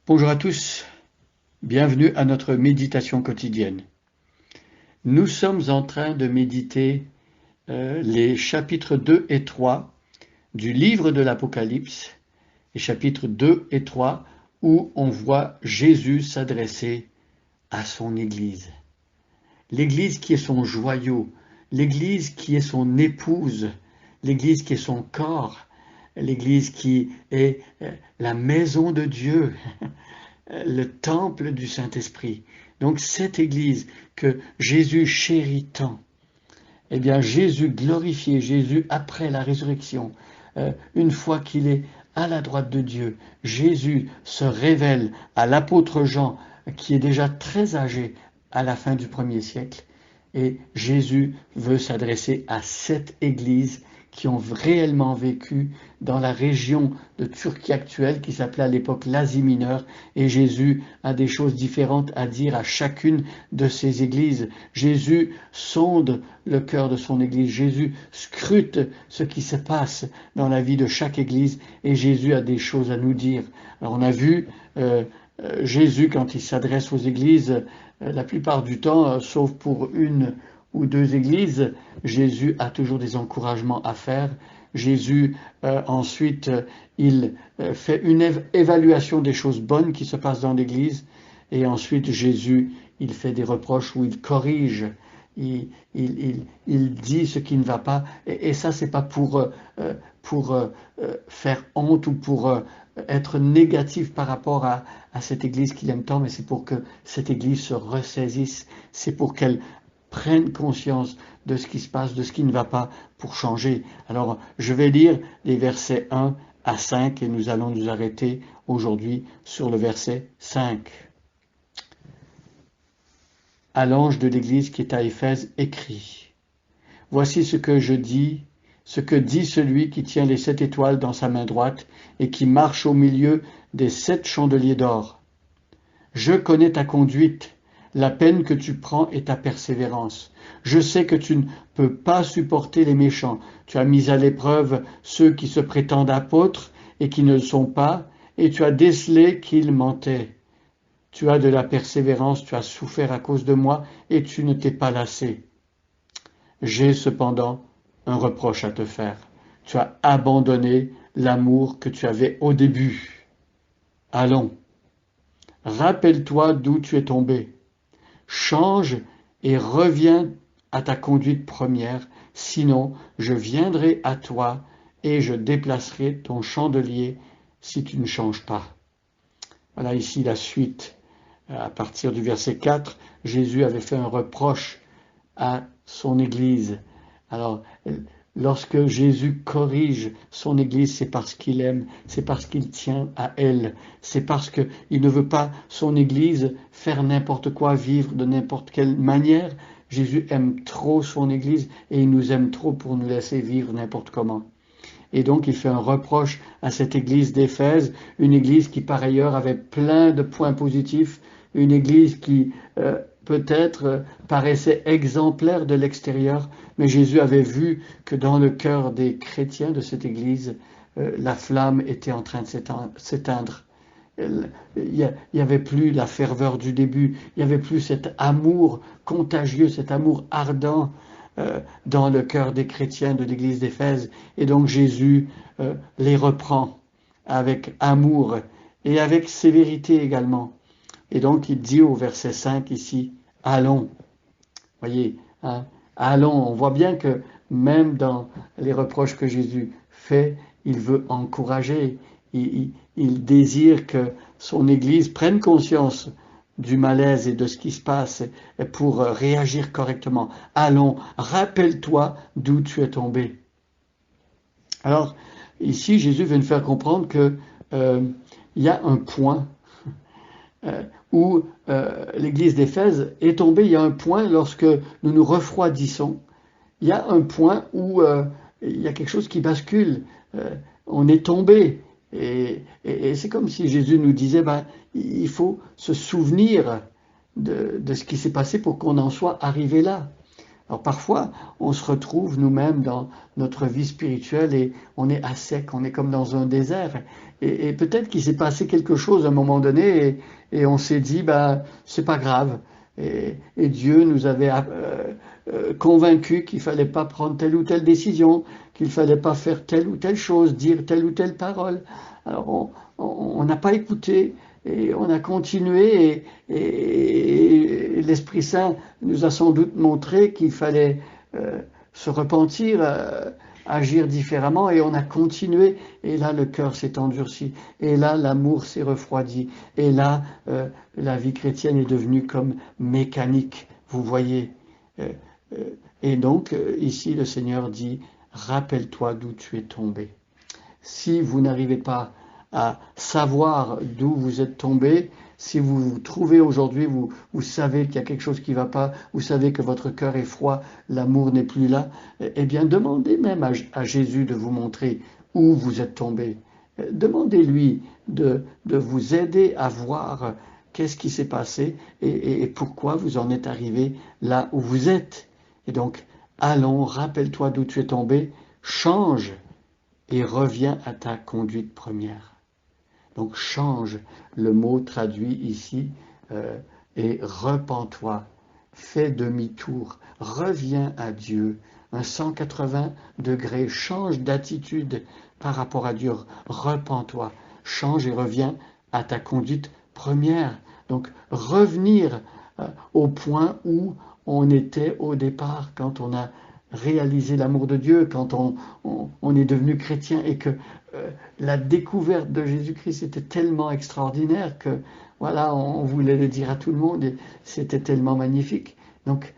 Bonjour à tous, bienvenue à notre méditation quotidienne. Nous sommes en train de méditer les chapitres 2 et 3 du livre de l'Apocalypse, les chapitres 2 et 3 où on voit Jésus s'adresser à son Église. L'Église qui est son joyau, l'Église qui est son épouse, l'Église qui est son corps, l'Église qui est la maison de Dieu, le temple du Saint-Esprit. Donc cette Église que Jésus chérit tant, eh bien Jésus glorifié, Jésus après la résurrection, une fois qu'il est à la droite de Dieu, Jésus se révèle à l'apôtre Jean, qui est déjà très âgé à la fin du 1er siècle, et Jésus veut s'adresser à cette Église qui ont réellement vécu dans la région de Turquie actuelle qui s'appelait à l'époque l'Asie mineure, et Jésus a des choses différentes à dire à chacune de ces églises. Jésus sonde le cœur de son église, Jésus scrute ce qui se passe dans la vie de chaque église, et Jésus a des choses à nous dire. Alors on a vu Jésus quand il s'adresse aux églises, la plupart du temps, sauf pour une ou deux églises, Jésus a toujours des encouragements à faire. Jésus, ensuite, il fait une évaluation des choses bonnes qui se passent dans l'Église. Et ensuite, Jésus, il fait des reproches où il corrige. Il dit ce qui ne va pas. Et ça, c'est pas pour faire honte ou pour être négatif par rapport à cette Église qu'il aime tant, mais c'est pour que cette Église se ressaisisse. C'est pour qu'elle prennent conscience de ce qui se passe, de ce qui ne va pas pour changer. Alors, je vais lire les versets 1 à 5 et nous allons nous arrêter aujourd'hui sur le verset 5. À l'ange de l'église qui est à Éphèse, écrit: Voici ce que je dis, ce que dit celui qui tient les 7 étoiles dans sa main droite et qui marche au milieu des 7 chandeliers d'or. Je connais ta conduite, la peine que tu prends et ta persévérance. Je sais que tu ne peux pas supporter les méchants. Tu as mis à l'épreuve ceux qui se prétendent apôtres et qui ne le sont pas, et tu as décelé qu'ils mentaient. Tu as de la persévérance, tu as souffert à cause de moi, et tu ne t'es pas lassé. J'ai cependant un reproche à te faire. Tu as abandonné l'amour que tu avais au début. Allons, rappelle-toi d'où tu es tombé. Change et reviens à ta conduite première, sinon je viendrai à toi et je déplacerai ton chandelier si tu ne changes pas. Voilà ici la suite. À partir du verset 4, Jésus avait fait un reproche à son Église. Alors, lorsque Jésus corrige son Église, c'est parce qu'il aime, c'est parce qu'il tient à elle, c'est parce qu'il ne veut pas son Église faire n'importe quoi, vivre de n'importe quelle manière. Jésus aime trop son Église et il nous aime trop pour nous laisser vivre n'importe comment. Et donc il fait un reproche à cette église d'Éphèse, une église qui par ailleurs avait plein de points positifs, une église qui peut-être paraissait exemplaire de l'extérieur, mais Jésus avait vu que dans le cœur des chrétiens de cette église, la flamme était en train de s'éteindre. Il n'y avait plus la ferveur du début, il n'y avait plus cet amour contagieux, cet amour ardent dans le cœur des chrétiens de l'église d'Éphèse. Et donc Jésus les reprend avec amour et avec sévérité également. Et donc il dit au verset 5 ici, allons. Voyez, hein, allons. On voit bien que même dans les reproches que Jésus fait, il veut encourager, il désire que son Église prenne conscience du malaise et de ce qui se passe pour réagir correctement. Allons, rappelle-toi d'où tu es tombé. Alors, ici, Jésus veut nous faire comprendre que il y a un point où l'église d'Éphèse est tombée. Il y a un point lorsque nous nous refroidissons. Il y a un point où il y a quelque chose qui bascule. On est tombé. Et c'est comme si Jésus nous disait, il faut se souvenir de ce qui s'est passé pour qu'on en soit arrivé là. Alors parfois, on se retrouve nous-mêmes dans notre vie spirituelle et on est à sec, on est comme dans un désert. Et peut-être qu'il s'est passé quelque chose à un moment donné et on s'est dit, bah, c'est pas grave. Et Dieu nous avait convaincus qu'il fallait pas prendre telle ou telle décision, qu'il fallait pas faire telle ou telle chose, dire telle ou telle parole. Alors on n'a pas écouté et on a continué et l'Esprit Saint nous a sans doute montré qu'il fallait se repentir, agir différemment et on a continué et là le cœur s'est endurci et là l'amour s'est refroidi et là la vie chrétienne est devenue comme mécanique, vous voyez. Euh, et donc ici le Seigneur dit, rappelle-toi d'où tu es tombé. Si vous n'arrivez pas à savoir d'où vous êtes tombé, si vous vous trouvez aujourd'hui, vous savez qu'il y a quelque chose qui ne va pas, vous savez que votre cœur est froid, l'amour n'est plus là, eh bien demandez même à Jésus de vous montrer où vous êtes tombé. Demandez-lui de vous aider à voir qu'est-ce qui s'est passé et pourquoi vous en êtes arrivé là où vous êtes. Et donc, allons, rappelle-toi d'où tu es tombé, change et reviens à ta conduite première. Donc change, le mot traduit ici, et repens-toi, fais demi-tour, reviens à Dieu, un 180 degrés, change d'attitude par rapport à Dieu, repens-toi, change et reviens à ta conduite première. Donc revenir au point où on était au départ quand on a réalisé l'amour de Dieu, quand on est devenu chrétien et que la découverte de Jésus-Christ était tellement extraordinaire que voilà, on voulait le dire à tout le monde et c'était tellement magnifique. Donc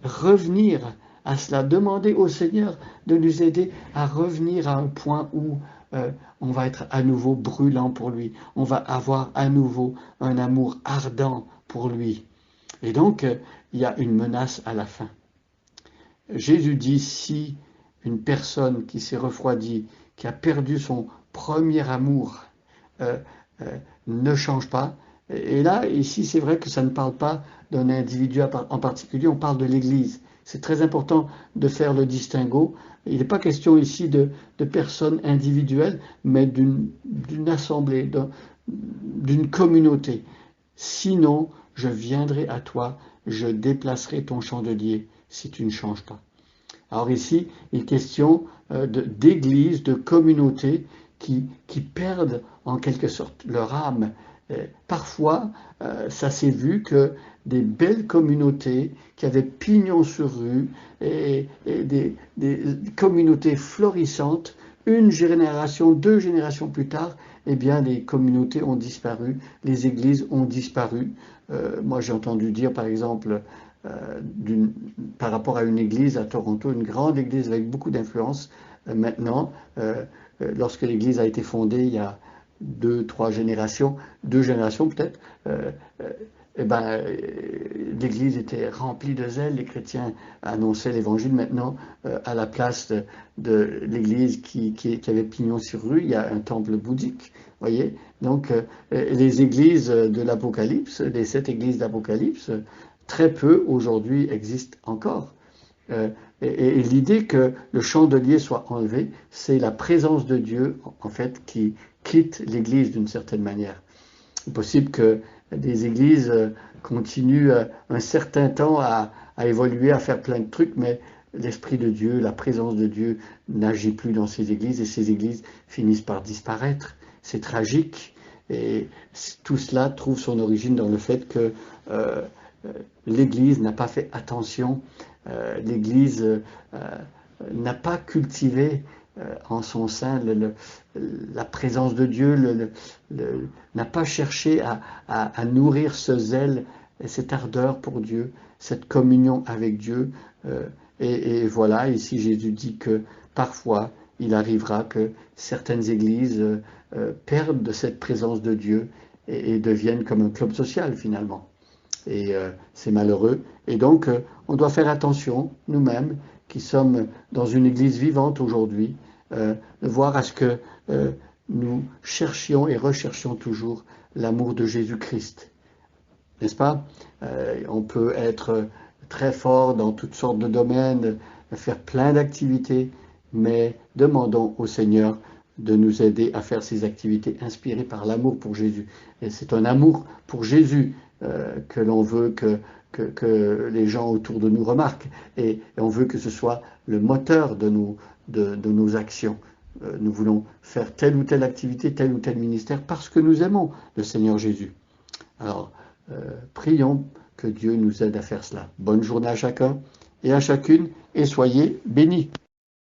revenir à cela, demander au Seigneur de nous aider à revenir à un point où on va être à nouveau brûlant pour lui, on va avoir à nouveau un amour ardent pour lui. Et donc, il y a une menace à la fin. Jésus dit, si une personne qui s'est refroidie, qui a perdu son premier amour, euh, ne change pas, et là, ici, c'est vrai que ça ne parle pas d'un individu en particulier, on parle de l'Église. C'est très important de faire le distinguo. Il n'est pas question ici de personnes individuelles, mais d'une assemblée, d'une communauté. Sinon, je viendrai à toi, je déplacerai ton chandelier si tu ne changes pas. Alors ici, il est question d'églises, de communautés qui perdent en quelque sorte leur âme. Parfois, ça s'est vu que des belles communautés qui avaient pignon sur rue et des communautés florissantes, une génération, 2 générations plus tard, eh bien, les communautés ont disparu, les églises ont disparu. Moi, j'ai entendu dire, par exemple, par rapport à une église à Toronto, une grande église avec beaucoup d'influence, maintenant, lorsque l'église a été fondée il y a 2 générations peut-être, eh ben, l'église était remplie de zèle, les chrétiens annonçaient l'évangile. Maintenant, à la place de l'église qui avait pignon sur rue, il y a un temple bouddhique, voyez. Donc, les églises de l'Apocalypse, les 7 églises d'Apocalypse, très peu aujourd'hui existent encore. Et l'idée que le chandelier soit enlevé, c'est la présence de Dieu, en fait, qui quitte l'Église d'une certaine manière. Il est possible que des églises continuent un certain temps à évoluer, à faire plein de trucs, mais l'Esprit de Dieu, la présence de Dieu n'agit plus dans ces églises et ces églises finissent par disparaître. C'est tragique et tout cela trouve son origine dans le fait que l'Église n'a pas fait attention, l'Église n'a pas cultivé en son sein la présence de Dieu, n'a pas cherché à nourrir ce zèle et cette ardeur pour Dieu, cette communion avec Dieu. Et voilà, ici Jésus dit que parfois il arrivera que certaines églises perdent de cette présence de Dieu et deviennent comme un club social finalement. Et c'est malheureux. Et donc, on doit faire attention, nous-mêmes, qui sommes dans une église vivante aujourd'hui, de voir à ce que nous cherchions et recherchions toujours l'amour de Jésus-Christ. N'est-ce pas? On peut être très fort dans toutes sortes de domaines, faire plein d'activités, mais demandons au Seigneur de nous aider à faire ces activités inspirées par l'amour pour Jésus. Et c'est un amour pour Jésus que l'on veut que les gens autour de nous remarquent. Et on veut que ce soit le moteur de nos actions. Nous voulons faire telle ou telle activité, tel ou tel ministère, parce que nous aimons le Seigneur Jésus. Alors, prions que Dieu nous aide à faire cela. Bonne journée à chacun et à chacune, et soyez bénis.